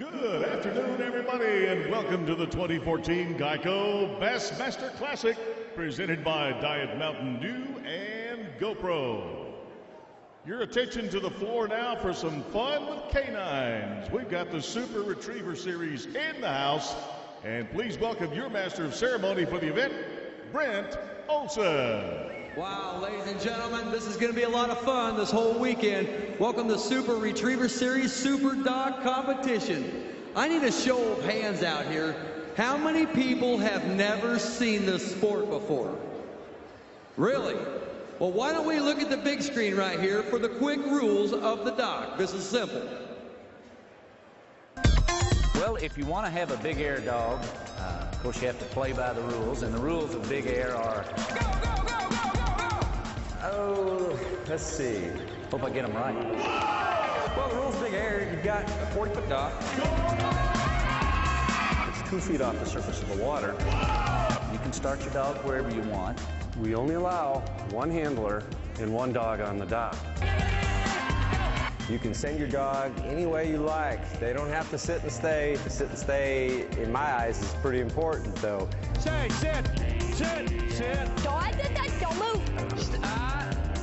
Good afternoon, everybody, and welcome to the 2014 Geico Bassmaster Classic, presented by Diet Mountain Dew and GoPro. Your attention to the floor now for some fun with canines. We've got the Super Retriever Series in the house, and please welcome your Master of Ceremony for the event, Brent Olson. Wow, ladies and gentlemen, this is going to be a lot of fun this whole weekend. Welcome to Super Retriever Series Super Dog Competition. I need a show of hands out here. How many people have never seen this sport before? Really? Well, why don't we look at the big screen right here for the quick rules of the dog. This is simple. Well, if you want to have a big air dog, of course you have to play by the rules, and the rules of big air are... Oh, let's see. Hope I get them right. Well, the rules of big air, you've got a 40-foot dock. It's 2 feet off the surface of the water. You can start your dog wherever you want. We only allow one handler and one dog on the dock. You can send your dog any way you like. They don't have to sit and stay. To sit and stay, in my eyes, is pretty important, though. Say, sit, sit, sit. Don't move.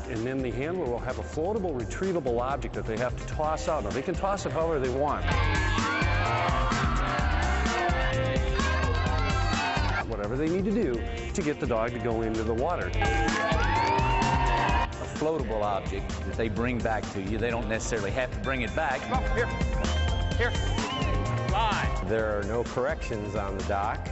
And then the handler will have a floatable, retrievable object that they have to toss out. Now, they can toss it however they want. Whatever they need to do to get the dog to go into the water. A floatable object that they bring back to you. They don't necessarily have to bring it back. Come on, here, here, lie. There are no corrections on the dock.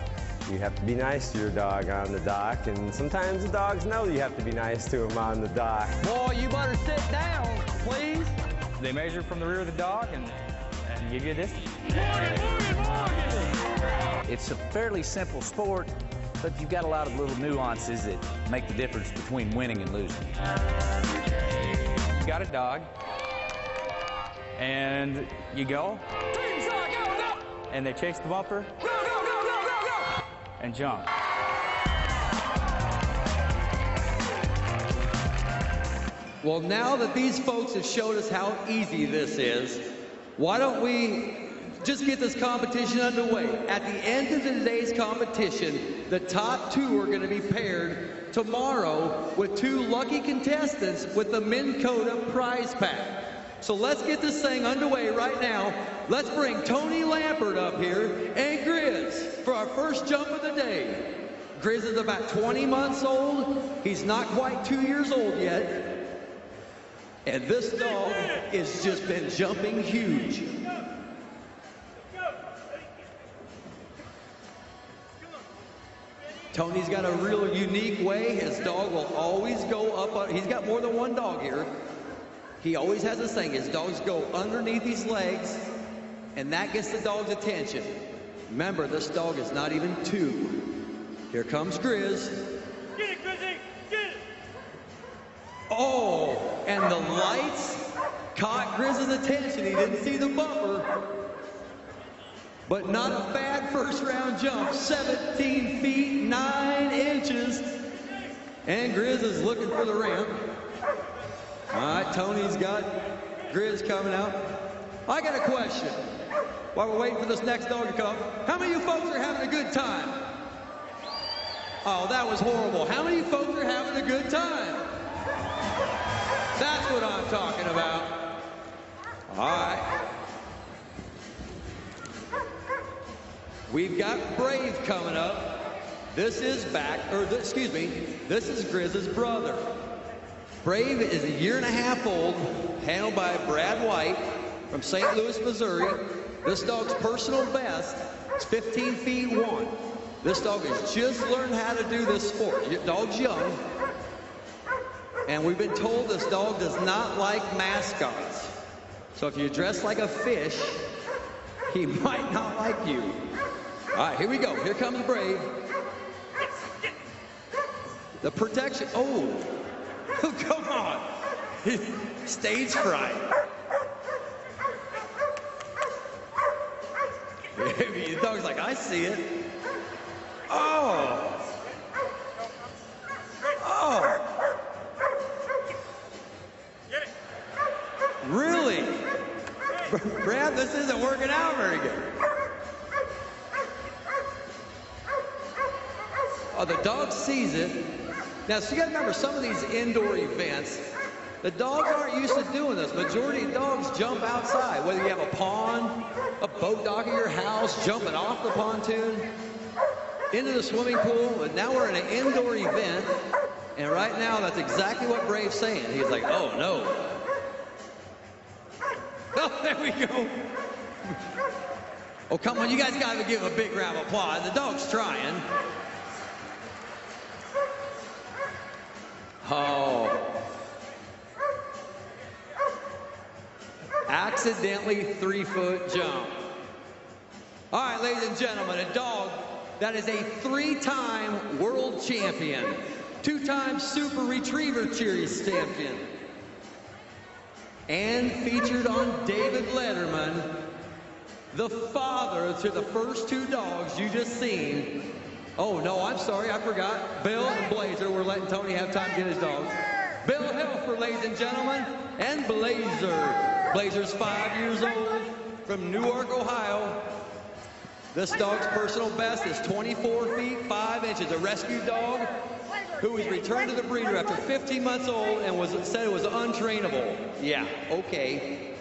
You have to be nice to your dog on the dock, and sometimes the dogs know you have to be nice to them on the dock. Boy, you better sit down, please. They measure from the rear of the dog and give you a distance. It's a fairly simple sport, but you've got a lot of little nuances that make the difference between winning and losing. You got a dog, and you go, and they chase the bumper, and jump. Well, now that these folks have showed us how easy this is, why don't we just get this competition underway? At the end of today's competition, the top 2 are going to be paired tomorrow with 2 lucky contestants with the Minn Kota prize pack. So let's get this thing underway right now. Let's bring Tony Lampert up here and Grizz for our first jump of the day. Grizz is about 20 months old. He's not quite 2 years old yet. And this dog has just been jumping huge. Tony's got a real unique way. His dog will always go up. He's got more than one dog here. He always has this thing. His dogs go underneath his legs, and that gets the dog's attention. Remember, this dog is not even 2. Here comes Grizz. Get it, Grizzy! Get it! Oh, and the lights caught Grizz's attention. He didn't see the bumper. But not a bad first round jump. 17 feet, 9 inches. And Grizz is looking for the ramp. All right, Tony's got Grizz coming out. I got a question. While we're waiting for this next dog to come, how many of you folks are having a good time? Oh, that was horrible. How many of you folks are having a good time? That's what I'm talking about. All right. We've got Brave coming up. This is this is Grizz's brother. Brave is a 1.5 years old, handled by Brad White from St. Louis, Missouri. This dog's personal best is 15 feet 1. This dog has just learned how to do this sport. Your dog's young. And we've been told this dog does not like mascots. So if you dress like a fish, he might not like you. All right, here we go. Here comes Brave. The protection. Oh, come on. Stage fright. The dog's like, I see it. Oh. Oh. Really? Brad, this isn't working out very good. Oh, the dog sees it. Now, so you got to remember, some of these indoor events, the dogs aren't used to doing this. Majority of dogs jump outside, whether you have a pond, a boat dock at your house, jumping off the pontoon, into the swimming pool. But now we're in an indoor event, and right now that's exactly what Brave's saying. He's like, oh no. Oh, there we go. Oh, come on, you guys got to give him a big round of applause. The dog's trying. Oh. Accidentally 3-foot jump. All right, ladies and gentlemen, a dog that is a 3-time world champion, 2-time Super Retriever Series champion, and featured on David Letterman, the father to the first 2 dogs you just seen. Oh, no, I'm sorry, I forgot. Bill and Blazer. We're letting Tony have time to get his dogs. Bill Helfer, ladies and gentlemen, and Blazer. Blazer's 5 years old from Newark, Ohio. This dog's personal best is 24 feet 5 inches. A rescue dog who was returned to the breeder after 15 months old and said it was untrainable. Yeah, okay.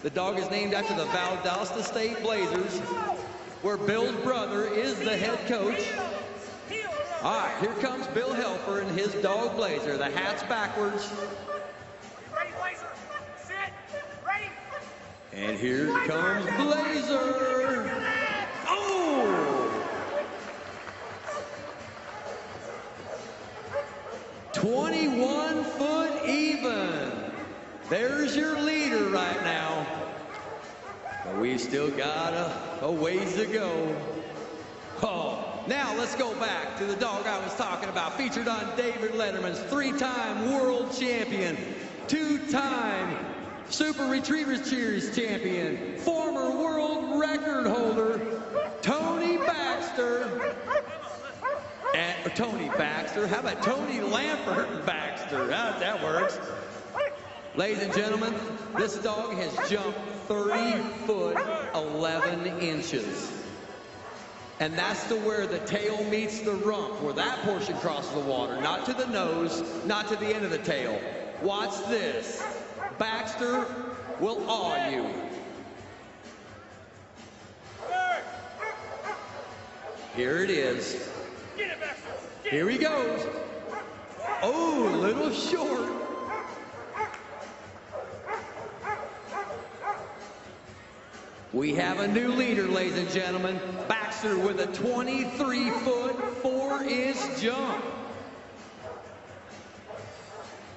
The dog is named after the Valdosta State Blazers, where Bill's brother is the head coach. All right, here comes Bill Helfer and his dog Blazer. The hat's backwards. Ready, Blazer? Sit. Ready. And here comes Blazer. Oh! 21 foot even. There's your leader right now. But we still got a ways to go. Oh, now let's go back to the dog I was talking about, featured on David Letterman's 3-time world champion, 2-time Super Retriever Series champion, former world record holder, Tony Baxter. And Tony Baxter, how about Tony Lampert Baxter? That works. Ladies and gentlemen, this dog has jumped 30 foot 11 inches. And that's to where the tail meets the rump, where that portion crosses the water, not to the nose, not to the end of the tail. Watch this. Baxter will awe you. Here it is. Here he goes. Oh, a little short. We have a new leader, ladies and gentlemen. Baxter with a 23 foot 4 inch jump.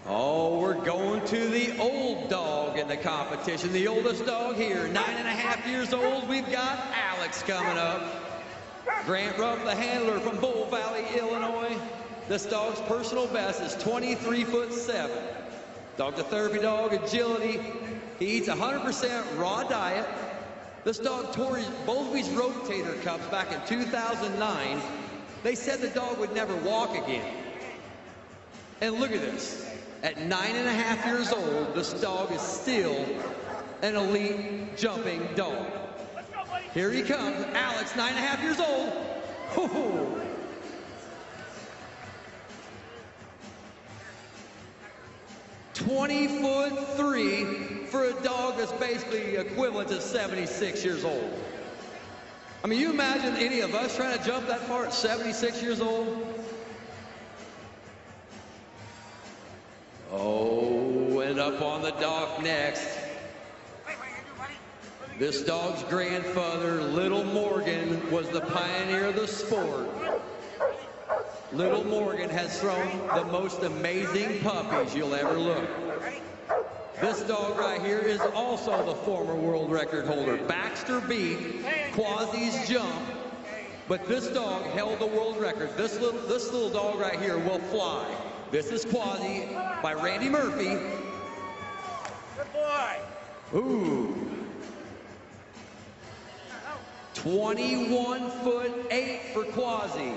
Oh, we're going to the old dog in the competition. The oldest dog here, 9.5 years old. We've got Alex coming up. Grant Rupp, the handler from Bull Valley, Illinois. This dog's personal best is 23 foot 7. Dog's a therapy dog, agility. He eats 100% raw diet. This dog tore both of his rotator cuffs back in 2009. They said the dog would never walk again. And look at this. At 9.5 years old, this dog is still an elite jumping dog. Here he comes, Alex, 9.5 years old. Oh. "20'3" for a dog that's basically equivalent to 76 years old. I mean, you imagine any of us trying to jump that far at 76 years old? Oh, and up on the dock next. This dog's grandfather, Little Morgan, was the pioneer of the sport. Little Morgan has thrown the most amazing puppies you'll ever look. This dog right here is also the former world record holder. Baxter beat Quasi's jump, but this dog held the world record. This little dog right here will fly. This is Quasi by Randy Murphy. Good boy. Ooh. 21'8" for Quasi.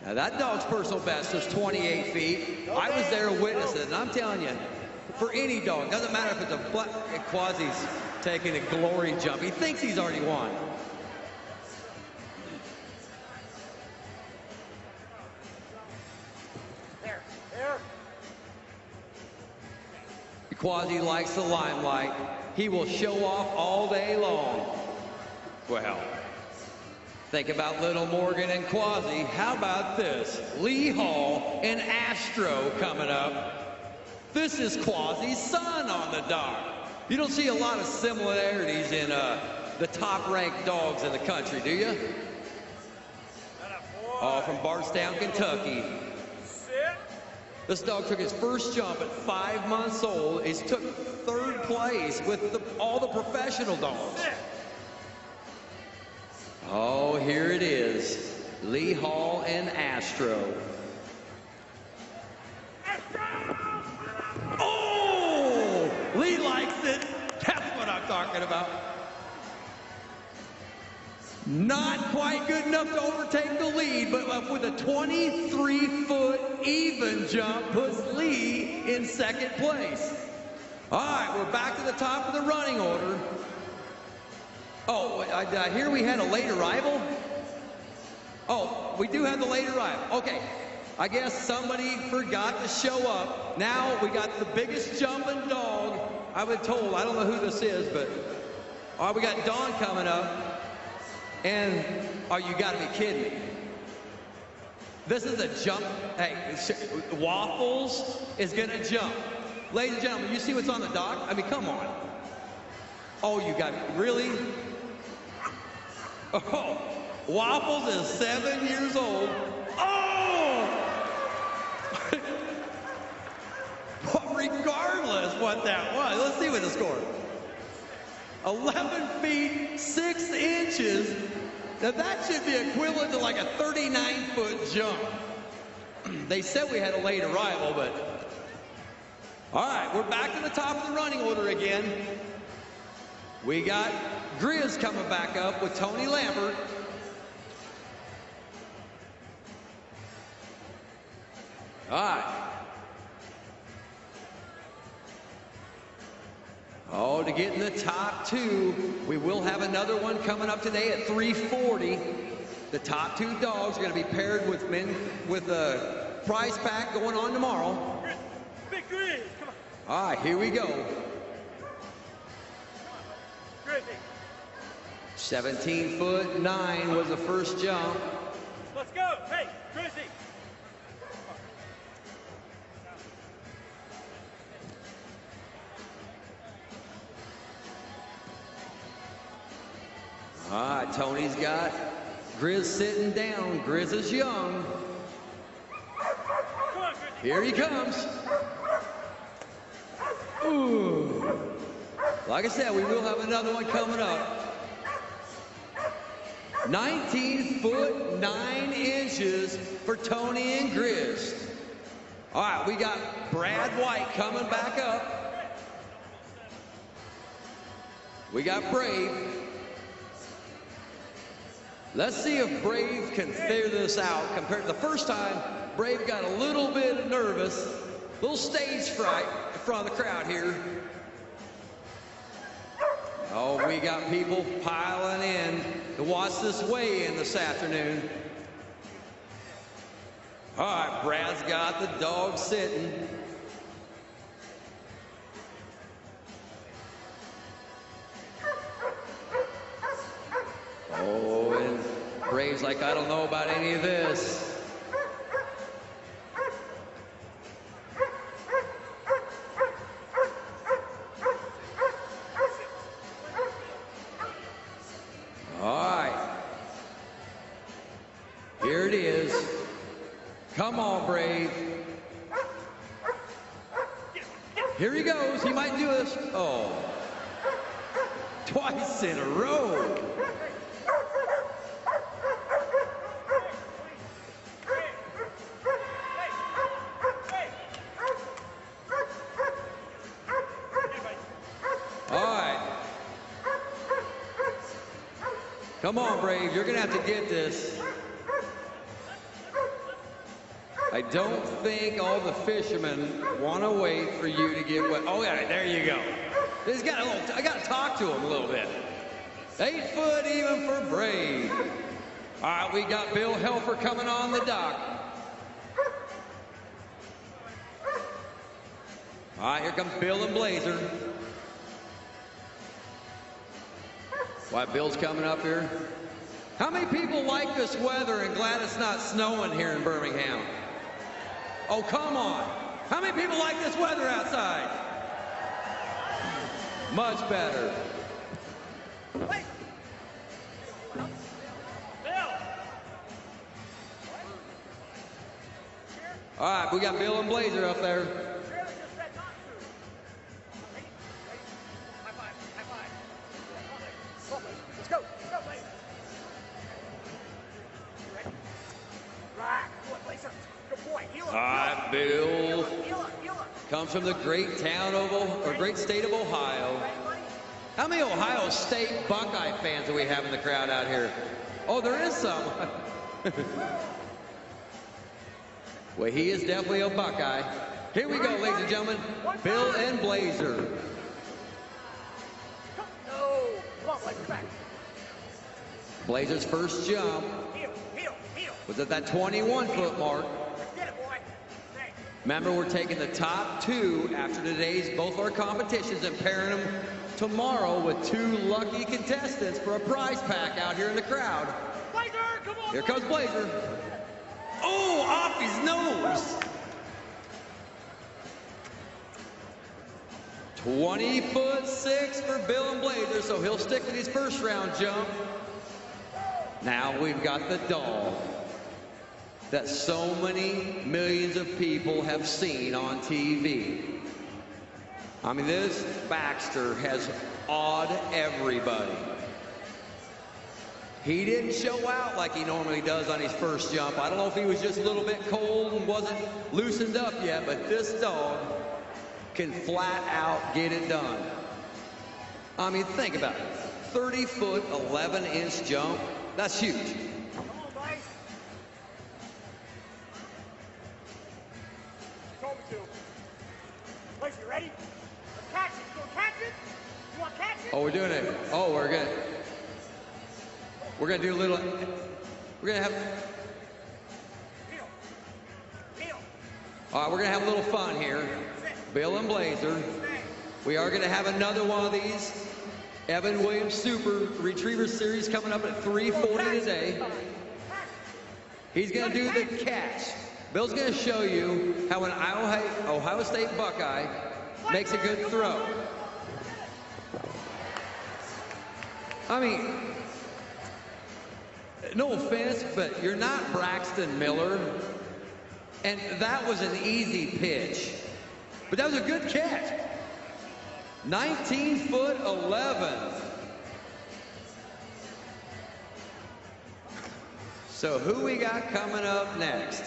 Now that dog's personal best is 28 feet. I was there to witness it, and I'm telling you, for any dog. Doesn't matter if it's a black. Quasi's taking a glory jump. He thinks he's already won. There. Quasi likes the limelight. He will show off all day long. Well, think about Little Morgan and Quasi. How about this? Lee Hall and Astro coming up. This is Quasi's son on the dock. You don't see a lot of similarities in the top-ranked dogs in the country, do you? All from Bardstown, Kentucky. This dog took his first jump at 5 months old. He's took 3rd place with all the professional dogs. Oh, here it is. Lee Hall and Astro. Oh! Lee likes it. That's what I'm talking about. Not quite good enough to overtake the lead, but with a 23-foot even jump puts Lee in 2nd place. All right, we're back to the top of the running order. Oh, I hear we had a late arrival? Oh, we do have the late arrival. Okay, I guess somebody forgot to show up. Now we got the biggest jumping dog I've been told. I don't know who this is, but all right, we got Dawn coming up. And, oh, you gotta be kidding me. This is a jump. Hey, Waffles is gonna jump. Ladies and gentlemen, you see what's on the dock? I mean, come on. Oh, you got, really? Oh, Waffles is 7 years old. Oh! But regardless what that was, let's see what the score is. 11 feet, 6 inches. Now that should be equivalent to like a 39-foot jump. They said we had a late arrival, but all right, we're back to the top of the running order again. We got Grizz coming back up with Tony Lambert. All right. Oh, to get in the top 2, we will have another one coming up today at 3:40. The top 2 dogs are going to be paired with men with a prize pack going on tomorrow. Big Grizz, come on. All right, here we go. 17-foot 9 was the first jump. Let's go. Hey, Grizzy. All right, Tony's got Grizz sitting down. Grizz is young. Come on, Grizzy. Here he comes. Ooh. Like I said, we will have another one coming up. 19-foot 9 inches for Tony and Grizz. All right, we got Brad White coming back up. We got Brave. Let's see if Brave can figure this out. Compared to the first time, Brave got a little bit nervous, a little stage fright in front of the crowd here. Oh, we got people piling in to watch this weigh-in this afternoon. All right, Brad's got the dog sitting. Oh, and Brave's like, I don't know about any of this. All right. Here it is. Come on, Brave. Here he goes. He might do this. Oh. Twice in a row. Come on, Brave, you're gonna have to get this. I don't think all the fishermen want to wait for you to get wet. Oh yeah, there you go. He's got a little, I got to talk to him a little bit. 8 foot even for Braid. All right, we got Bill Helfer coming on the dock. All right, here comes Bill and Blazer. Why Bill's coming up here? How many people like this weather and glad it's not snowing here in Birmingham? Oh, come on. How many people like this weather outside? Much better. Wait. Bill. All right, we got Bill and Blazer up there. Let's go. Let's go, Blaze. Ready? Right. Good, Blazer. Good boy. Heel up. All right, Bill Heel up. Heel up. comes from the great town of, or great state of Ohio. How many Ohio State Buckeye fans do we have in the crowd out here? Oh, there is some. Well, he is definitely a Buckeye. Here we go, ladies and gentlemen. Bill and Blazer. No. Come on, Blazer. Back. Blazer's first jump Heel. Heel. Heel. was at that 21-foot mark. Get it, boy. Stay. Remember, we're taking the top 2 after today's both our competitions and pairing them tomorrow with 2 lucky contestants for a prize pack out here in the crowd. Blazer, come on. Here comes Blazer. Oh, off his nose. 20'6" for Bill and Blazer, so he'll stick with his first round jump. Now we've got the dog that so many millions of people have seen on TV. I mean, this Baxter has awed everybody. He didn't show out like he normally does on his first jump. I don't know if he was just a little bit cold and wasn't loosened up yet, but this dog can flat out get it done. I mean, think about it. 30-foot, 11-inch jump. That's huge. Come on, Blaze. Told me to. Blaze, you ready? Let's catch it. You want to catch it? You want to catch it? Oh, we're doing it. Oh, we're gonna do a little. We're gonna have. Heel. Heel. All right, we're gonna have a little fun here. Bill and Blazer. We are gonna have another one of these Evan Williams Super Retriever Series coming up at 3:40 today. He's gonna do the catch. Bill's gonna show you how an Ohio State Buckeye makes a good throw. I mean, no offense, but you're not Braxton Miller. And that was an easy pitch. But that was a good catch. 19'11". So who we got coming up next?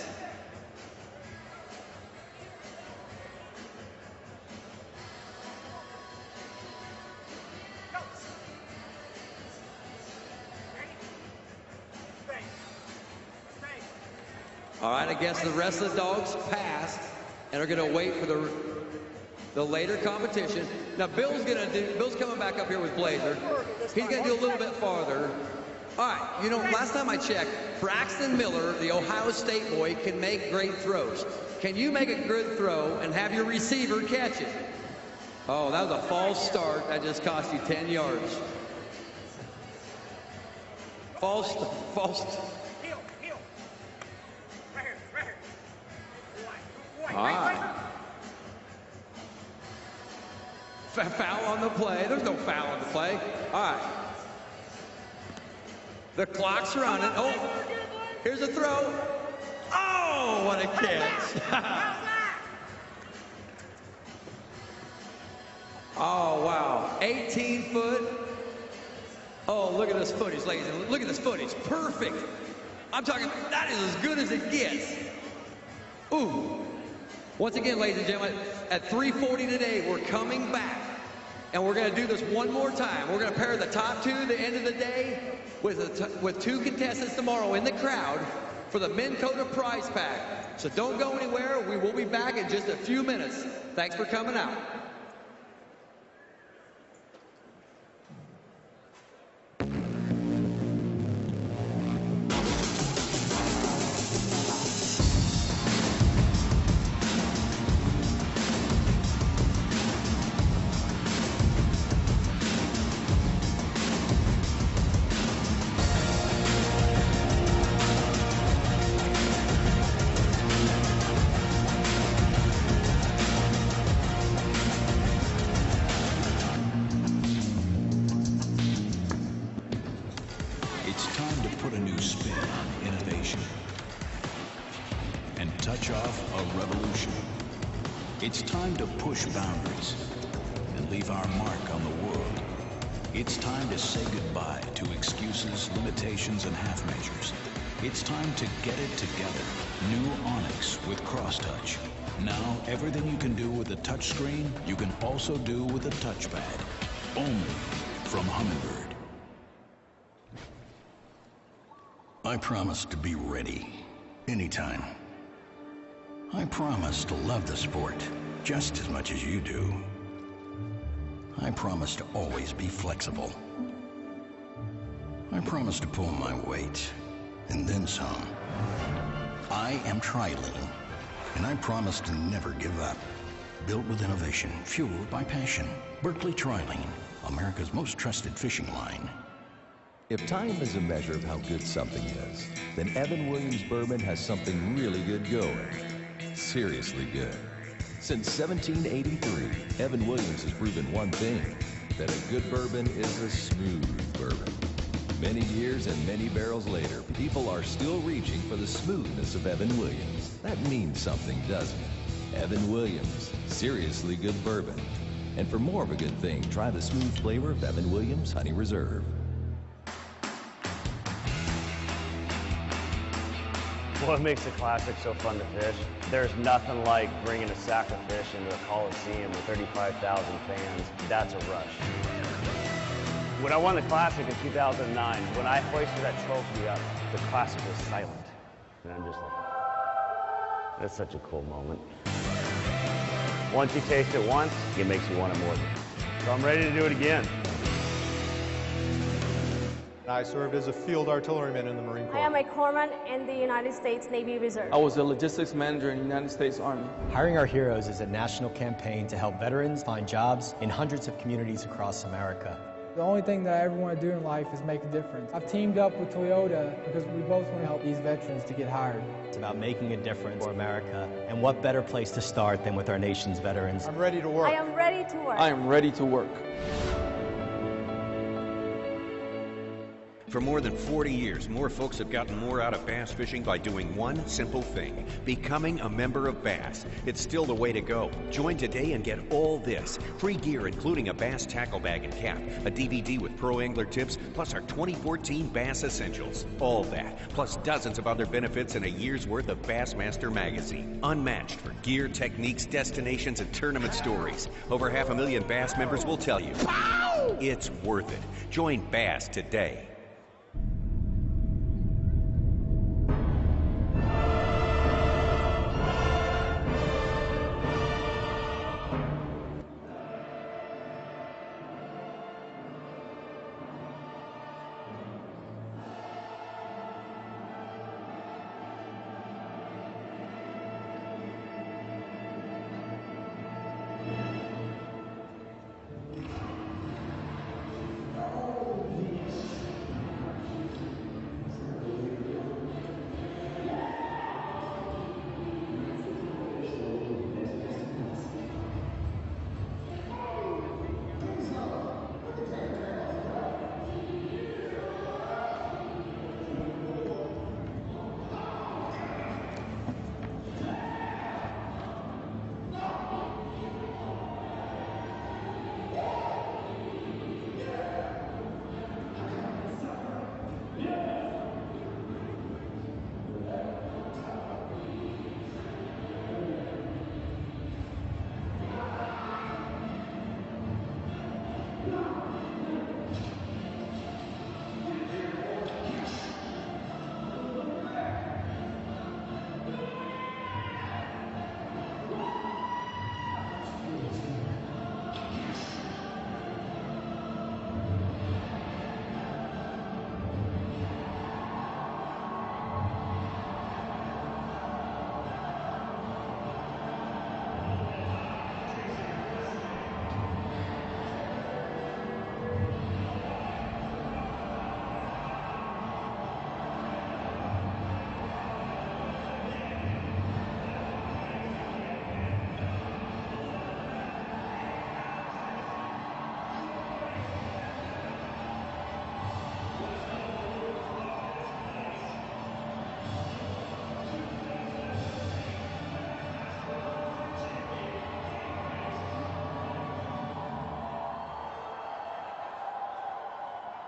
All right, I guess the rest of the dogs passed and are going to wait for the later competition. Now Bill's coming back up here with Blazer. He's going to do a little bit farther. All right, you know, last time I checked, Braxton Miller, the Ohio State boy, can make great throws. Can you make a good throw and have your receiver catch it? Oh, that was a false start. That just cost you 10 yards. False. Heel. Heel. Right here. Right here. Boy. All right. Foul on the play. There's no foul on the play. All right. The clock's running. Oh, here's a throw. Oh, what a catch. Oh, wow. 18 foot. Oh, look at this footage, ladies and gentlemen. Look at this footage. Perfect. I'm talking, that is as good as it gets. Ooh. Once again, ladies and gentlemen, at 3:40 today, we're coming back. And we're going to do this one more time. We're going to pair the top 2 at the end of the day with 2 contestants tomorrow in the crowd for the Minn Kota prize pack. So don't go anywhere. We will be back in just a few minutes. Thanks for coming out. It's time to put a new spin on innovation and touch off a revolution. It's time to push boundaries and leave our mark on the world. It's time to say goodbye to excuses, limitations, and half measures. It's time to get it together. New Onyx with cross-touch. Now, everything you can do with a touchscreen, you can also do with a touchpad. Only from Humminbird. I promise to be ready, anytime. I promise to love the sport just as much as you do. I promise to always be flexible. I promise to pull my weight, and then some. I am Trilene, and I promise to never give up. Built with innovation, fueled by passion. Berkeley Trilene, America's most trusted fishing line. If time is a measure of how good something is, then Evan Williams Bourbon has something really good going. Seriously good. Since 1783, Evan Williams has proven one thing, that a good bourbon is a smooth bourbon. Many years and many barrels later, people are still reaching for the smoothness of Evan Williams. That means something, doesn't it? Evan Williams, seriously good bourbon. And for more of a good thing, try the smooth flavor of Evan Williams Honey Reserve. What makes a classic so fun to fish? There's nothing like bringing a sack of fish into a Coliseum with 35,000 fans. That's a rush. When I won the Classic in 2009, when I hoisted that trophy up, the Classic was silent. And I'm just like, that's such a cool moment. Once you taste it once, it makes you want it more. So I'm ready to do it again. I served as a field artilleryman in the Marine Corps. I am a corpsman in the United States Navy Reserve. I was a logistics manager in the United States Army. Hiring Our Heroes is a national campaign to help veterans find jobs in hundreds of communities across America. The only thing that I ever want to do in life is make a difference. I've teamed up with Toyota because we both want to help these veterans to get hired. It's about making a difference for America, and what better place to start than with our nation's veterans. I'm ready to work. I am ready to work. I am ready to work. For more than 40 years, more folks have gotten more out of bass fishing by doing one simple thing, becoming a member of Bass. It's still the way to go. Join today and get all this. Free gear, including a Bass tackle bag and cap, a DVD with pro angler tips, plus our 2014 Bass Essentials. All that, plus dozens of other benefits and a year's worth of Bassmaster magazine. Unmatched for gear, techniques, destinations, and tournament stories. Over 500,000 Bass members will tell you, it's worth it. Join Bass today.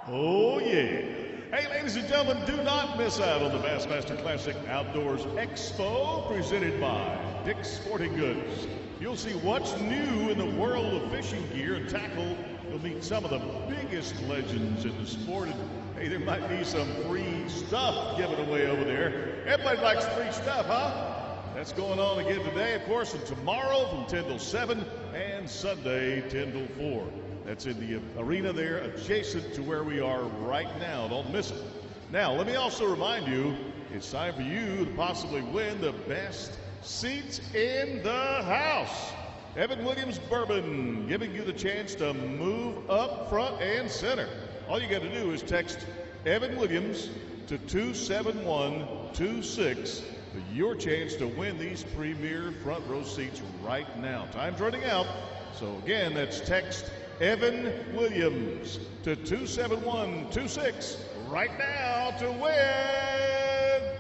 Oh, yeah. Hey, ladies and gentlemen, do not miss out on the Bassmaster Classic Outdoors Expo presented by Dick's Sporting Goods. You'll see what's new in the world of fishing gear and tackle. You'll meet some of the biggest legends in the sport. And, hey, there might be some free stuff given away over there. Everybody likes free stuff, huh? That's going on again today, of course, and tomorrow from 10 till 7 and Sunday 10 till 4. That's in the arena there adjacent to where we are right now. Don't miss it. Now, let me also remind you, it's time for you to possibly win the best seats in the house. Evan Williams Bourbon giving you the chance to move up front and center. All you got to do is text Evan Williams to 27126 for your chance to win these premier front row seats right now. Time's running out. So again, that's text Evan Williams to 27126 right now to win.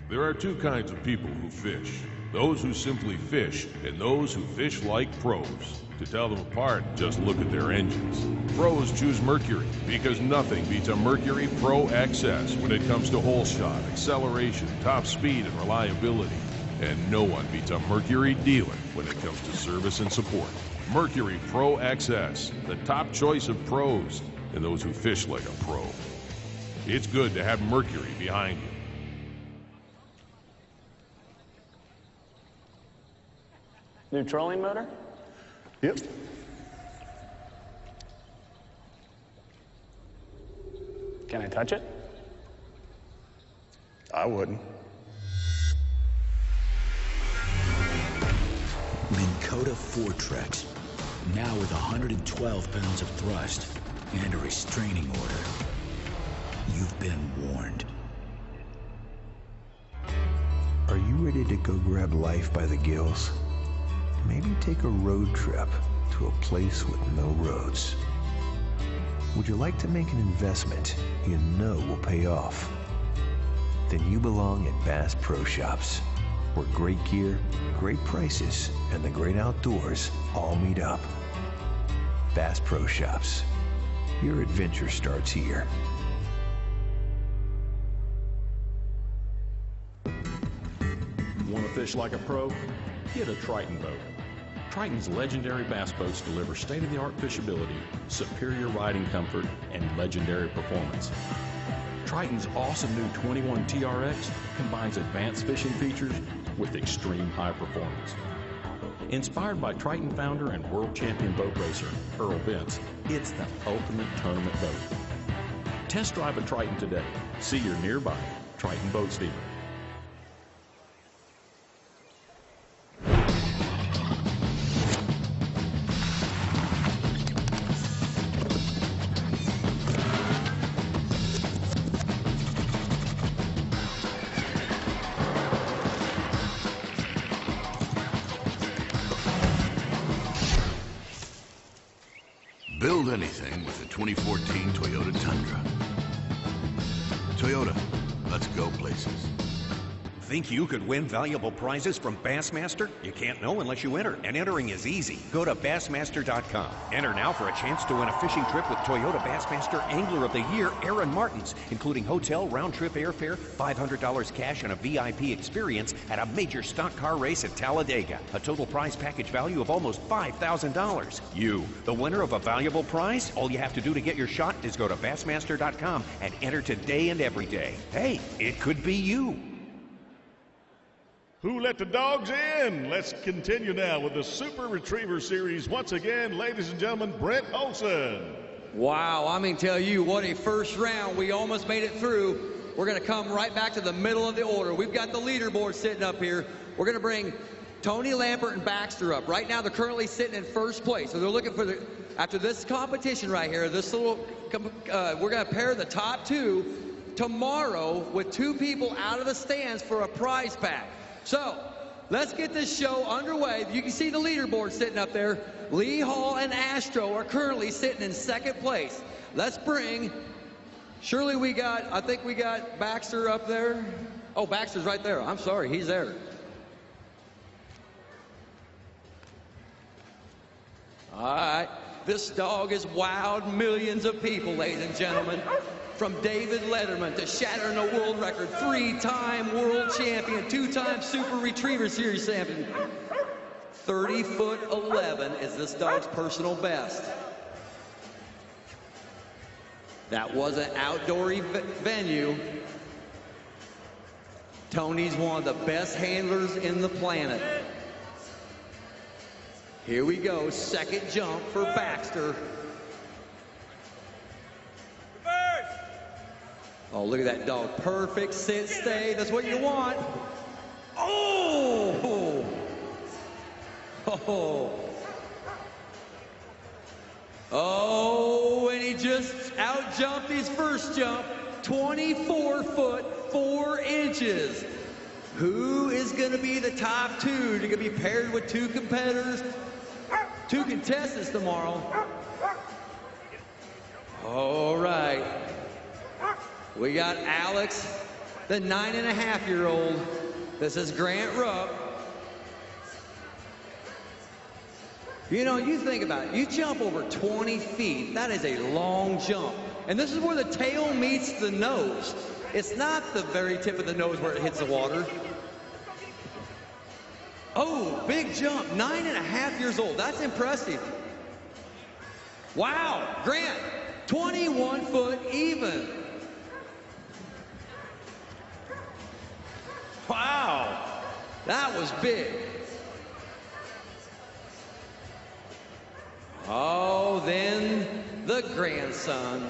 There are two kinds of people who fish. Those who simply fish and those who fish like pros. To tell them apart, just look at their engines. Pros choose Mercury because nothing beats a Mercury Pro XS when it comes to hole shot, acceleration, top speed, and reliability. And no one beats a Mercury dealer when it comes to service and support. Mercury Pro XS, the top choice of pros and those who fish like a pro. It's good to have Mercury behind you. New trolling motor? Yep. Can I touch it? I wouldn't. Minn Kota Fortrex, now with 112 pounds of thrust and a restraining order. You've been warned. Are you ready to go grab life by the gills? Maybe take a road trip to a place with no roads. Would you like to make an investment you know will pay off? Then you belong at Bass Pro Shops, where great gear, great prices, and the great outdoors all meet up. Bass Pro Shops. Your adventure starts here. Want to fish like a pro? Get a Triton boat. Triton's legendary bass boats deliver state-of-the-art fishability, superior riding comfort, and legendary performance. Triton's awesome new 21 TRX combines advanced fishing features with extreme high performance. Inspired by Triton founder and world champion boat racer Earl Bentz, it's the ultimate tournament boat. Test drive a Triton today. See your nearby Triton Boats dealer. Build anything with the 2014 Toyota Tundra. Toyota, let's go places. Think you could win valuable prizes from Bassmaster? You can't know unless you enter, and entering is easy. Go to Bassmaster.com. Enter now for a chance to win a fishing trip with Toyota Bassmaster Angler of the Year, Aaron Martins, including hotel, round-trip airfare, $500 cash, and a VIP experience at a major stock car race at Talladega. A total prize package value of almost $5,000. You, the winner of a valuable prize? All you have to do to get your shot is go to Bassmaster.com and enter today and every day. Hey, it could be you. Who let the dogs in? Let's continue now with the Super Retriever Series. Once again, ladies and gentlemen, Brent Olson. Wow, I mean, tell you, what a first round. We almost made it through. We're going to come right back to the middle of the order. We've got the leaderboard sitting up here. We're going to bring Tony Lampert and Baxter up. Right now, they're currently sitting in first place. So they're looking for the, after this competition right here, this little, we're going to pair the top two tomorrow with two people out of the stands for a prize pack. So, let's get this show underway. You can see the leaderboard sitting up there. Lee Hall and Astro are currently sitting in second place. Let's bring, surely I think we got Baxter up there. Oh, Baxter's right there. I'm sorry, he's there. All right, this dog has wowed millions of people, ladies and gentlemen. From David Letterman to shattering a world record, 3-time world champion, 2-time Super Retriever Series champion. 30'11" is this dog's personal best. That was an outdoor venue. Tony's one of the best handlers in the planet. Here we go, second jump for Baxter. Oh, look at that dog. Perfect sit, stay. That's what you want. Oh! Oh! Oh, and he just out-jumped his first jump. 24 foot, 4 inches. Who is going to be the top 2? They're going to be paired with 2 competitors, 2 contestants tomorrow. All right. We got Alex, the 9.5-year-old. This is Grant Rupp. You know, you think about it. You jump over 20 feet. That is a long jump. And this is where the tail meets the nose. It's not the very tip of the nose where it hits the water. Oh, big jump. 9.5 years old. That's impressive. Wow. Grant, 21 foot even. Wow, that was big. Oh, then the grandson.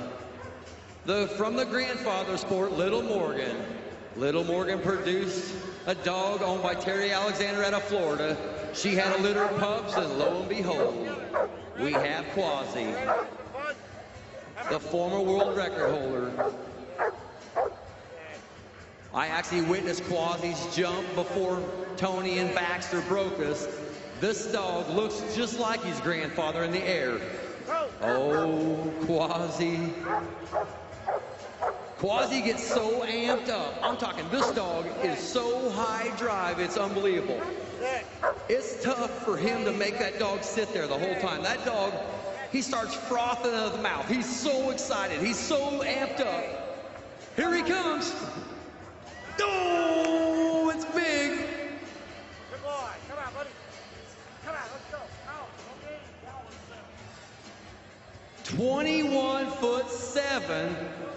From the grandfather sport, Little Morgan. Little Morgan produced a dog owned by Terry Alexander out of Florida. She had a litter of pups, and lo and behold, we have Quasi, the former world record holder. I actually witnessed Quasi's jump before Tony and Baxter broke us. This dog looks just like his grandfather in the air. Oh, Quasi. Quasi gets so amped up. I'm talking, this dog is so high drive, it's unbelievable. It's tough for him to make that dog sit there the whole time. That dog, he starts frothing out of the mouth. He's so excited. He's so amped up. Here he comes. Oh, it's big. Good boy. Come on, buddy. Come on, let's go. Out. 21'7"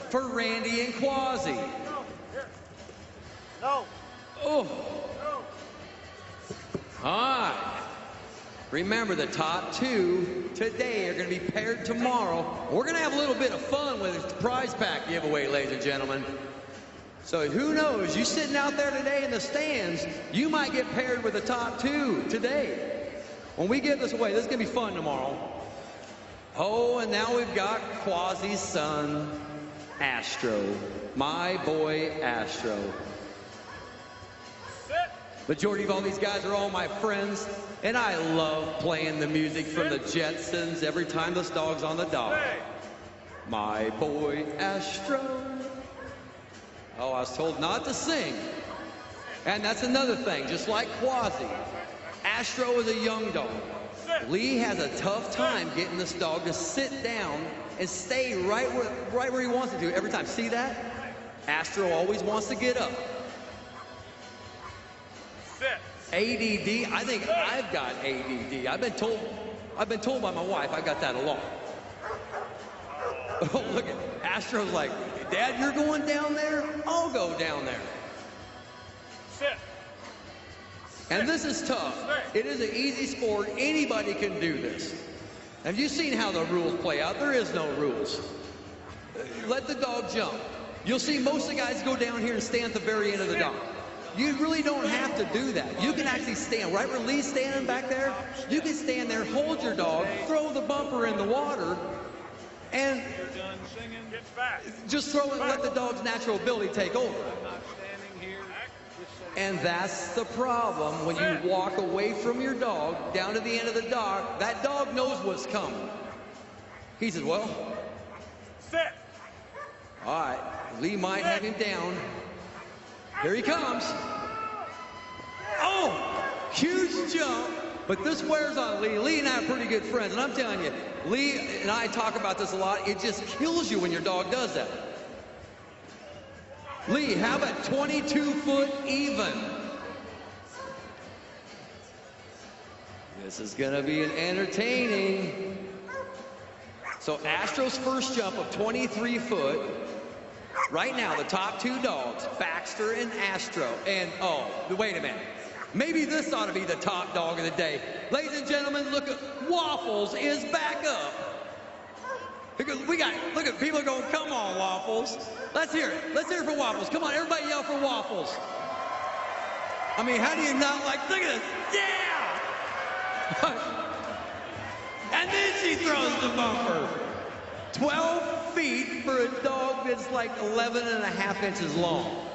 for Randy and Quasi. No. Oh. All right. Remember, the top 2 today are going to be paired tomorrow. We're going to have a little bit of fun with the prize pack giveaway, ladies and gentlemen. So who knows, you sitting out there today in the stands, you might get paired with the top 2 today. When we give this away, this is going to be fun tomorrow. Oh, and now we've got Quasi's son, Astro. My boy, Astro. Majority of all these guys are all my friends, and I love playing the music from the Jetsons every time this dog's on the dog. My boy, Astro. Oh, I was told not to sing. And that's another thing, just like Quasi. Astro is a young dog. Lee has a tough time getting this dog to sit down and stay right where he wants to every time. See that? Astro always wants to get up. ADD, I think I've got ADD. I've been told by my wife I got that a lot. Oh, look at Astro's like, Dad, you're going down there? I'll go down there. Sit. And this is tough. It is an easy sport. Anybody can do this. Have you seen how the rules play out? There is no rules. Let the dog jump. You'll see most of the guys go down here and stand at the very end of the dog. You really don't have to do that. You can actually stand right where Lee's standing back there. You can stand there, hold your dog, throw the bumper in the water, and just throw it and let the dog's natural ability take over. And that's the problem when you walk away from your dog down to the end of the dog. That dog knows what's coming. He says, well, sit. All right, Lee might have him down. Here he comes. Oh, huge jump. But this wears on Lee. Lee and I are pretty good friends, and I'm telling you, Lee and I talk about this a lot. It just kills you when your dog does that. Lee, how about 22 foot even? This is gonna be an entertaining. So Astro's first jump of 23 foot. Right now, the top two dogs, Baxter and Astro. And, oh, wait a minute. Maybe this ought to be the top dog of the day. Ladies and gentlemen, look at Waffles is back up. Because look at people going, come on, Waffles. Let's hear it. Let's hear it for Waffles. Come on, everybody yell for Waffles. I mean, how do you not like, look at this. Yeah! And then she throws the bumper. 12 feet for a dog that's like 11 and a half inches long.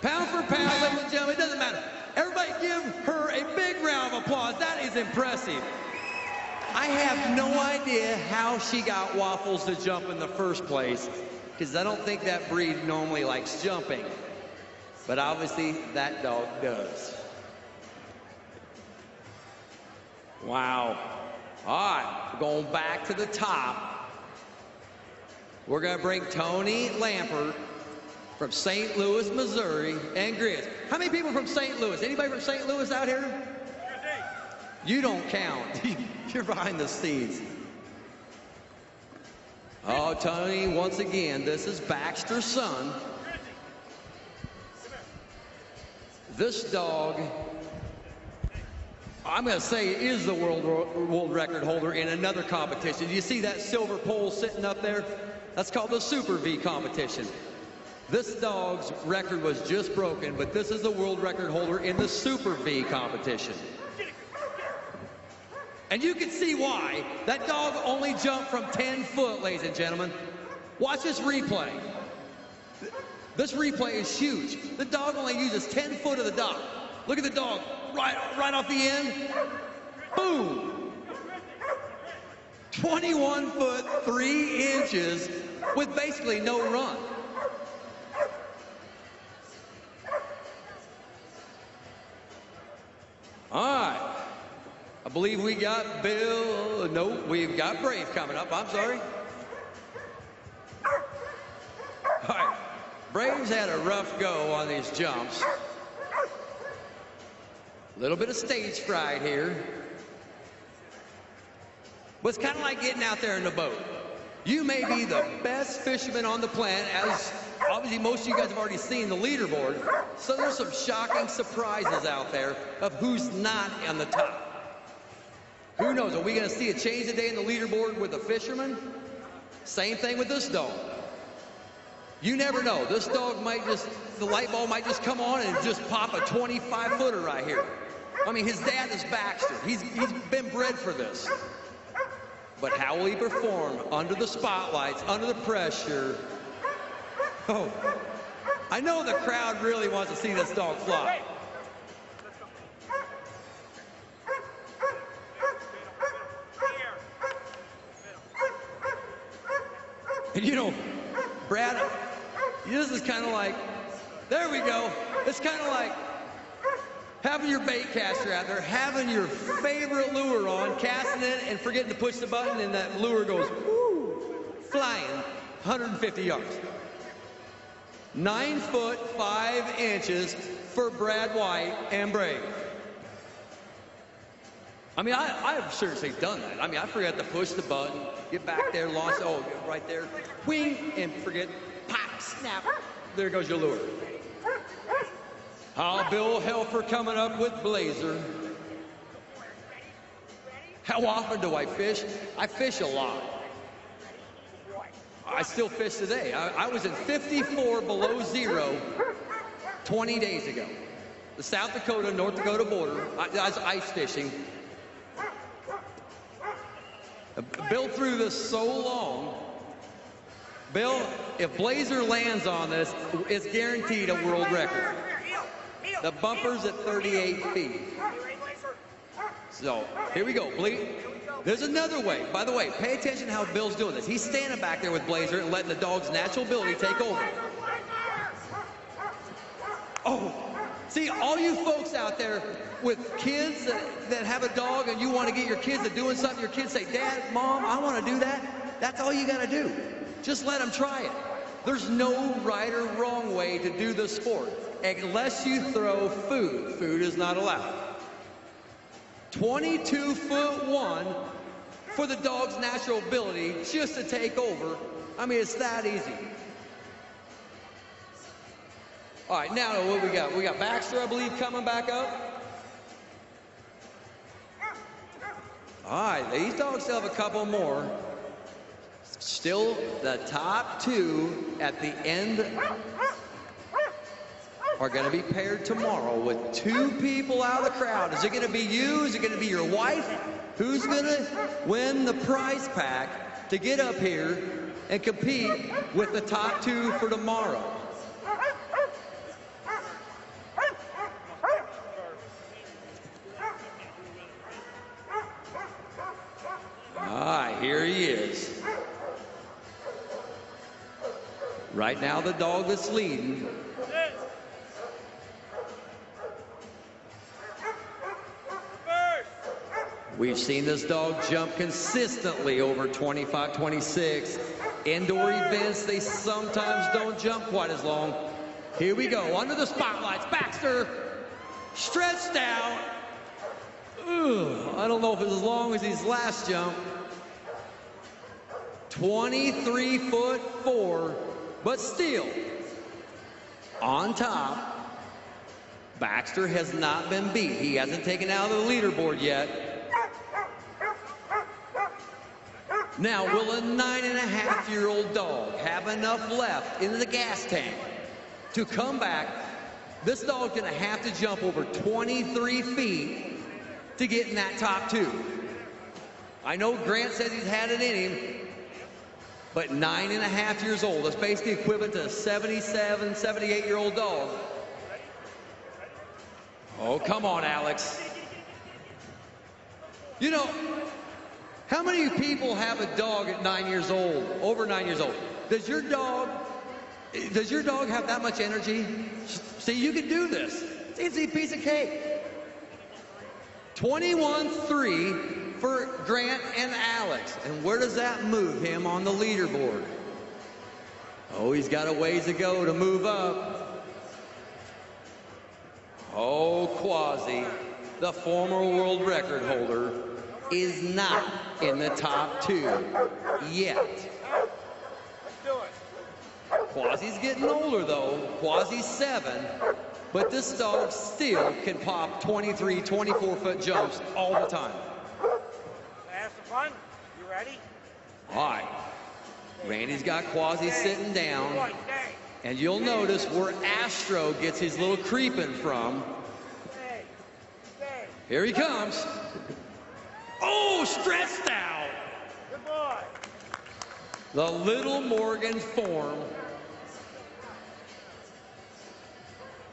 Pound for pound, ladies and gentlemen, it doesn't matter. Everybody give her a big round of applause. That is impressive. I have no idea how she got Waffles to jump in the first place, because I don't think that breed normally likes jumping. But obviously, that dog does. Wow. All right, going back to the top. We're going to bring Tony Lampert from St. Louis, Missouri, and Grizz. How many people from St. Louis? Anybody from St. Louis out here? You don't count. You're behind the scenes. Oh, Tony, once again, this is Baxter's son. This dog, I'm going to say, is the world record holder in another competition. You see that silver pole sitting up there? That's called the Super V competition. This dog's record was just broken, but this is the world record holder in the Super V competition. And you can see why. That dog only jumped from 10 foot, ladies and gentlemen. Watch this replay. This replay is huge. The dog only uses 10 foot of the dock. Look at the dog, right off the end. Boom! 21 foot 3 inches with basically no run. All right. I believe we got Bill. No, we've got Brave coming up. I'm sorry. All right. Brave's had a rough go on these jumps. A little bit of stage fright here. But it's kind of like getting out there in the boat. You may be the best fisherman on the planet, as obviously most of you guys have already seen the leaderboard. So there's some shocking surprises out there of who's not on the top. Who knows? Are we going to see a change today in the leaderboard with a fisherman? Same thing with this dog. You never know. This dog might just, the light bulb might just come on and just pop a 25-footer right here. I mean, his dad is Baxter. He's been bred for this. But how will he perform under the spotlights, under the pressure? Oh, I know the crowd really wants to see this dog fly. And you know, Brad, this is kind of like, there we go. It's kind of like having your bait caster out there, having your favorite lure on, casting it, and forgetting to push the button, and that lure goes, woo, flying 150 yards. 9 foot 5 inches for Brad White and Brave. I mean, I've seriously done that. I mean, I forgot to push the button, get back there, launch, oh, right there, wing, and forget, pop, snap, there goes your lure. Bill Helfer coming up with Blazer. How often do I fish? I fish a lot. I still fish today. I was in 54 below zero 20 days ago. The South Dakota, North Dakota border. I was ice fishing. Bill threw this so long. Bill, if Blazer lands on this, it's guaranteed a world record. The bumper's at 38 feet. So, here we go. There's another way. By the way, pay attention to how Bill's doing this. He's standing back there with Blazer and letting the dog's natural ability take over. Oh, See, all you folks out there with kids that have a dog and you want to get your kids to doing something, your kids say, Dad, Mom, I want to do that. That's all you got to do. Just let them try it. There's no right or wrong way to do the sport unless you throw food. Food is not allowed. 22'1" for the dog's natural ability just to take over. I mean, it's that easy. All right, now what we got? We got Baxter, I believe, coming back up. All right, these dogs still have a couple more. Still the top two at the end are going to be paired tomorrow with two people out of the crowd. Is it going to be you? Is it going to be your wife? Who's going to win the prize pack to get up here and compete with the top two for tomorrow? Here he is. Right now, the dog that's leading. We've seen this dog jump consistently over 25, 26. Indoor events, they sometimes don't jump quite as long. Here we go, under the spotlights. Baxter, stretched out. Ugh, I don't know if it's as long as his last jump. 23'4", but still on top. Baxter has not been beat. He hasn't taken out of the leaderboard yet. Now, will a 9.5-year-old dog have enough left in the gas tank to come back? This dog's gonna have to jump over 23 feet to get in that top two. I know Grant says he's had it in him, but 9.5 years old, that's basically equivalent to a 77, 78-year-old dog. Oh, come on, Alex. You know, how many people have a dog at 9 years old, over 9 years old? Does your dog have that much energy? See, you can do this. It's a piece of cake. 21-3 for Grant and Alex. And where does that move him on the leaderboard? Oh, he's got a ways to go to move up. Oh, Quasi, the former world record holder, is not in the top two yet. Quasi's getting older though. Quasi's 7. But this dog still can pop 23, 24-foot jumps all the time. Have some fun. You ready? All right. Randy's got Quasi sitting down. And you'll notice where Astro gets his little creeping from. Here he comes. Oh, stretched out. Good boy. The Little Morgan form.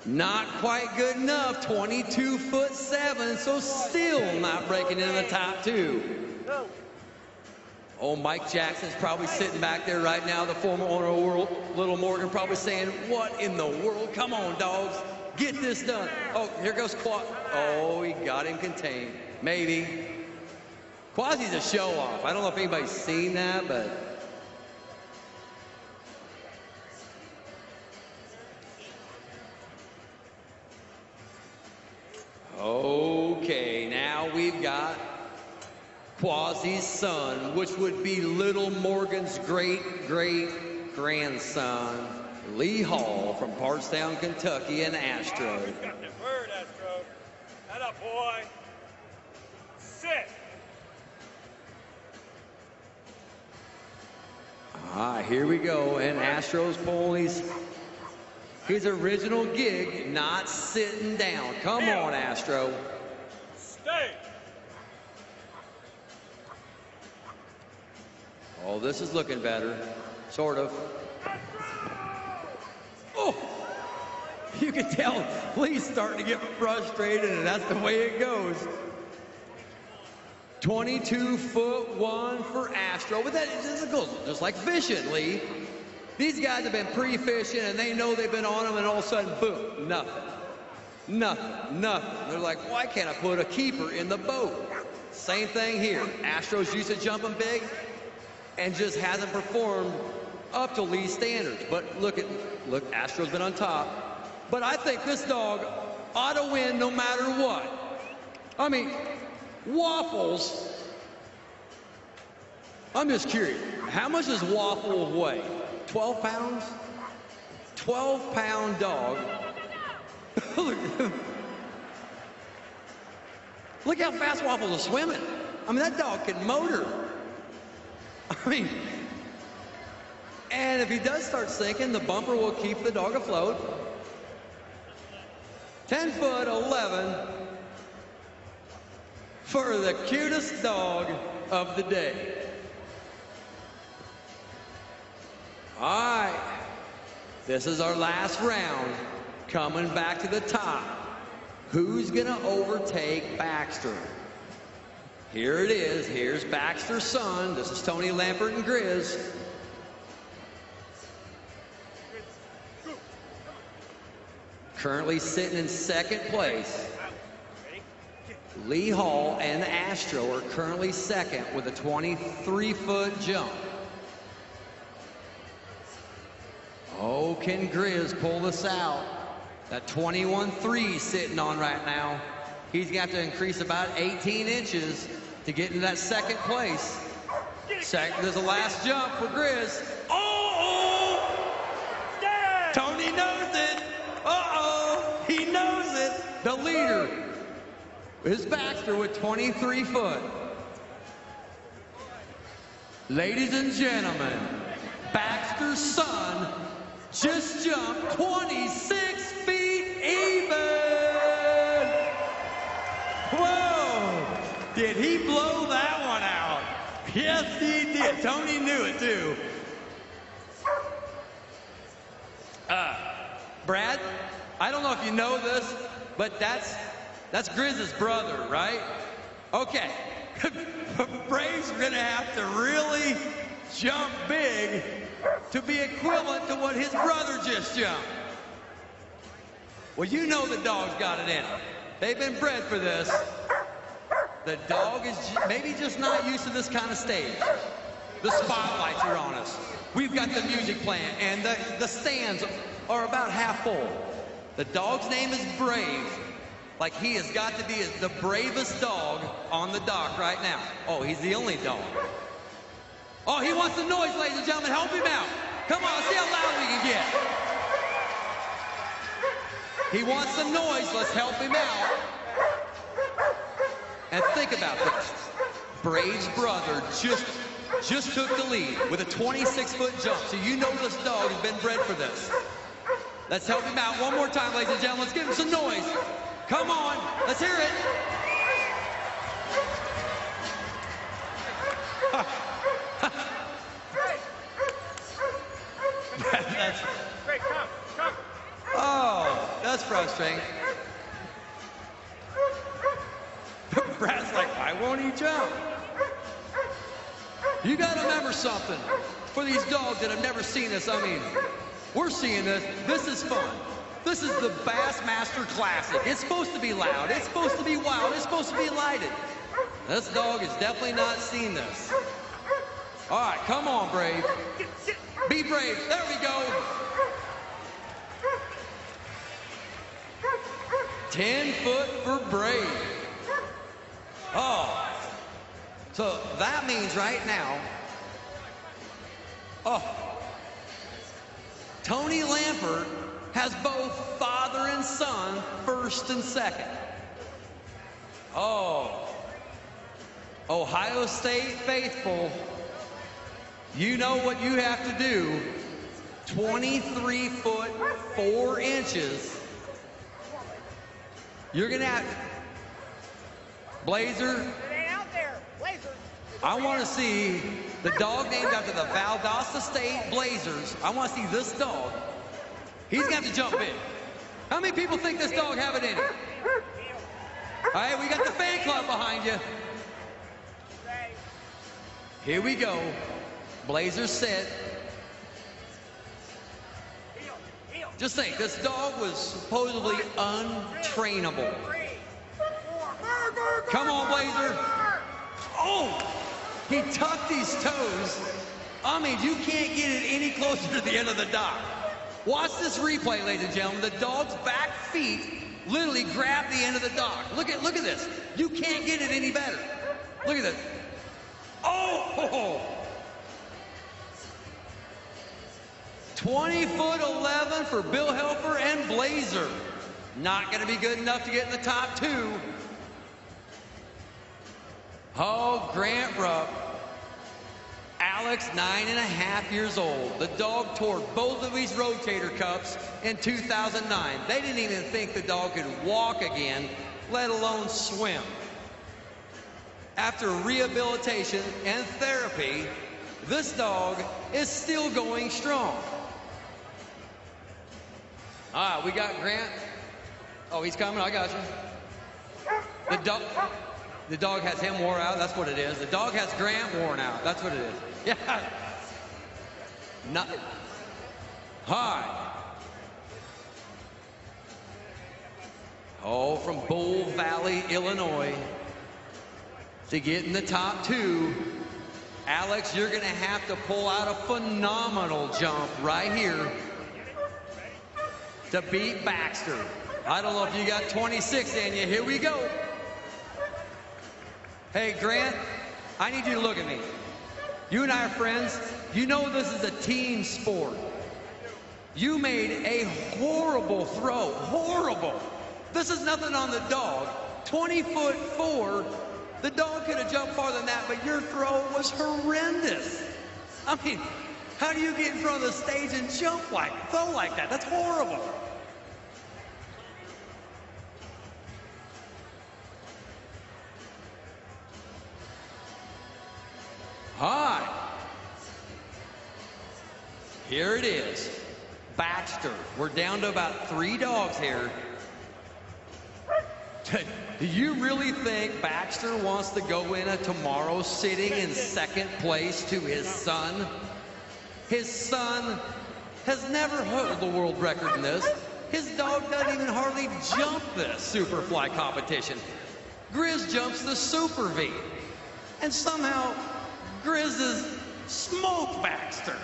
Not quite good enough, 22'7", so still not breaking into the top two. Oh, Mike Jackson's probably sitting back there right now, the former owner of Little Morgan, probably saying, what in the world? Come on, dogs, get this done. Oh, here goes Quasi. Oh, he got him contained, maybe. Quasi's a show-off. I don't know if anybody's seen that, but okay, now we've got Quasi's son, which would be Little Morgan's great-great-grandson, Lee Hall from Bardstown, Kentucky, and Astro. He's got the bird, Astro. Head up, boy. Sit. Ah, here we go, and Astro's pulling his original gig, not sitting down. Come on, Astro. Stay. Oh, this is looking better, sort of. Oh, you can tell Lee's starting to get frustrated, and that's the way it goes. 22'1" for Astro, but that goes just like fishing, Lee. These guys have been pre-fishing, and they know they've been on them, and all of a sudden, boom, nothing. Nothing. They're like, why can't I put a keeper in the boat? Same thing here. Astros used to jumping big and just hasn't performed up to Lee's standards. But look, Astros been on top. But I think this dog ought to win no matter what. I mean, Waffles, I'm just curious, how much does Waffle weigh? 12 pounds? 12-pound dog. Look how fast Waffles is swimming. I mean, that dog can motor. I mean, and if he does start sinking, the bumper will keep the dog afloat. 10'11" for the cutest dog of the day. All right, this is our last round. Coming back to the top. Who's gonna overtake Baxter? Here it is. Here's Baxter's son. This is Tony Lampert and Grizz. Currently sitting in second place. Lee Hall and Astro are currently second with a 23-foot jump. Oh, can Grizz pull this out? That 21.3 sitting on right now. He's got to increase about 18 inches to get into that second place. There's the last jump for Grizz. Oh! Tony knows it. Uh-oh! He knows it. The leader is Baxter with 23 foot. Ladies and gentlemen, Baxter's son just jumped 26 feet even. Whoa! Did he blow that one out? Yes, he did. Tony knew it too. Brad, I don't know if you know this, but that's Grizz's brother, right? Okay. Braves are gonna have to really jump big to be equivalent to what his brother just jumped. Well, you know the dog's got it in it. They've been bred for this. The dog is maybe just not used to this kind of stage. The spotlights are on us. We've got the music playing, and the stands are about half full. The dog's name is Brave. Like he has got to be the bravest dog on the dock right now. Oh, he's the only dog. Oh, he wants the noise, ladies and gentlemen. Help him out. Come on, let's see how loud we can get. He wants the noise. Let's help him out. And think about this. Brave's brother just took the lead with a 26-foot jump. So you know this dog has been bred for this. Let's help him out one more time, ladies and gentlemen. Let's give him some noise. Come on, let's hear it. Oh, that's frustrating. Brad's like, why won't he jump? You got to remember something. For these dogs that have never seen this, I mean, we're seeing this. This is fun. This is the Bassmaster Classic. It's supposed to be loud. It's supposed to be wild. It's supposed to be lighted. This dog has definitely not seen this. All right, come on, Brave. Be brave. There we go. 10 foot for Brave. Oh. So that means right now, Tony Lampert has both father and son, first and second. Oh, Ohio State faithful, you know what you have to do. 23 foot 4 inches. You're gonna have Blazer. It ain't out there, Blazer. I want to see the dog named after the Valdosta State Blazers. I want to see this dog. He's going to have to jump in. How many people think this dog have it in it? All right, we got the fan club behind you. Here we go. Blazers set. Just think, this dog was supposedly untrainable. Come on, Blazer. Oh, he tucked his toes. I mean, you can't get it any closer to the end of the dock. Watch this replay, ladies and gentlemen. The dog's back feet literally grab the end of the dock. Look at this. You can't get it any better. Look at this. Oh! 20'11" for Bill Helfer and Blazer. Not going to be good enough to get in the top two. Oh, Grant Rupp. Alex, 9.5 years old. The dog tore both of these rotator cuffs in 2009. They didn't even think the dog could walk again, let alone swim. After rehabilitation and therapy, this dog is still going strong. All right, we got Grant. Oh, he's coming. I got you. The dog has him wore out. That's what it is. The dog has Grant worn out. That's what it is. Yeah. Not. Hi. Oh, from Bull Valley, Illinois. To get in the top two, Alex, you're going to have to pull out a phenomenal jump right here to beat Baxter. I don't know if you got 26 in you. Here we go. Hey, Grant, I need you to look at me. You and I are friends. You know this is a team sport. You made a horrible throw. Horrible. This is nothing on the dog. 20'4". The dog could have jumped farther than that, but your throw was horrendous. I mean, how do you get in front of the stage and throw like that? That's horrible. Hi. Here it is. Baxter. We're down to about 3 dogs here. Do you really think Baxter wants to go in tomorrow sitting in second place to his son? His son has never held the world record in this. His dog doesn't even hardly jump this Superfly competition. Grizz jumps the Super V. And somehow Grizz has smoked Baxter.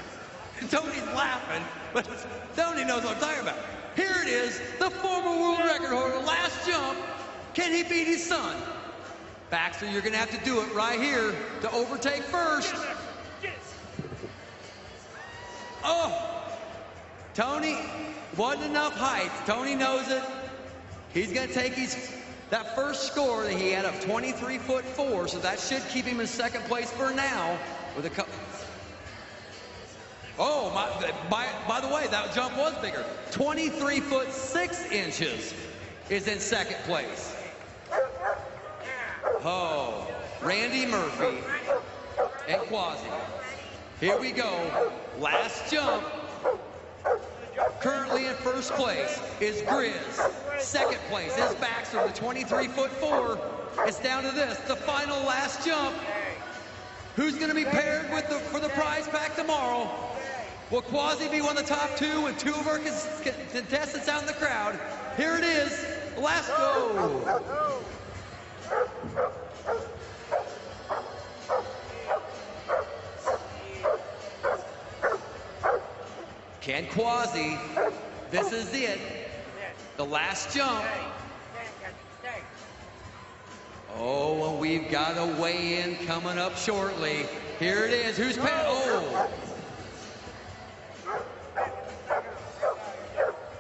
Tony's laughing, but Tony knows what I'm talking about. Here it is, the former world record holder, last jump. Can he beat his son? Baxter, you're going to have to do it right here to overtake first. Oh, Tony, wasn't enough height. Tony knows it. He's going to take that first score that he had of 23'4", so that should keep him in second place for now. With a couple. Oh, by the way, that jump was bigger. 23'6" is in second place. Oh, Randy Murphy and Quasi. Here we go. Last jump. Currently in first place is Grizz. Second place is Baxter with 23'4". It's down to this, the final last jump. Who's going to be paired with for the prize pack tomorrow? Will Quasi be one of the top 2 with 2 of our contestants out in the crowd? Here it is. Last go. Can Quasi, this is it, the last jump. Oh, and we've got a weigh-in coming up shortly. Here it is, who's paying? Oh!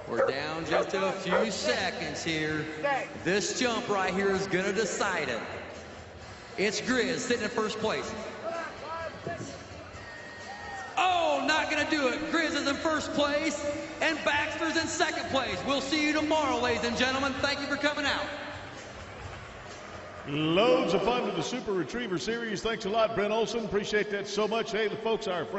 We're down just a few seconds here. This jump right here is gonna decide it. It's Grizz sitting in first place. Oh, not gonna do it. Grizz is in first place, and Baxter's in second place. We'll see you tomorrow, ladies and gentlemen. Thank you for coming out. Loads of fun with the Super Retriever Series. Thanks a lot, Brent Olson. Appreciate that so much. Hey, the folks, our friends.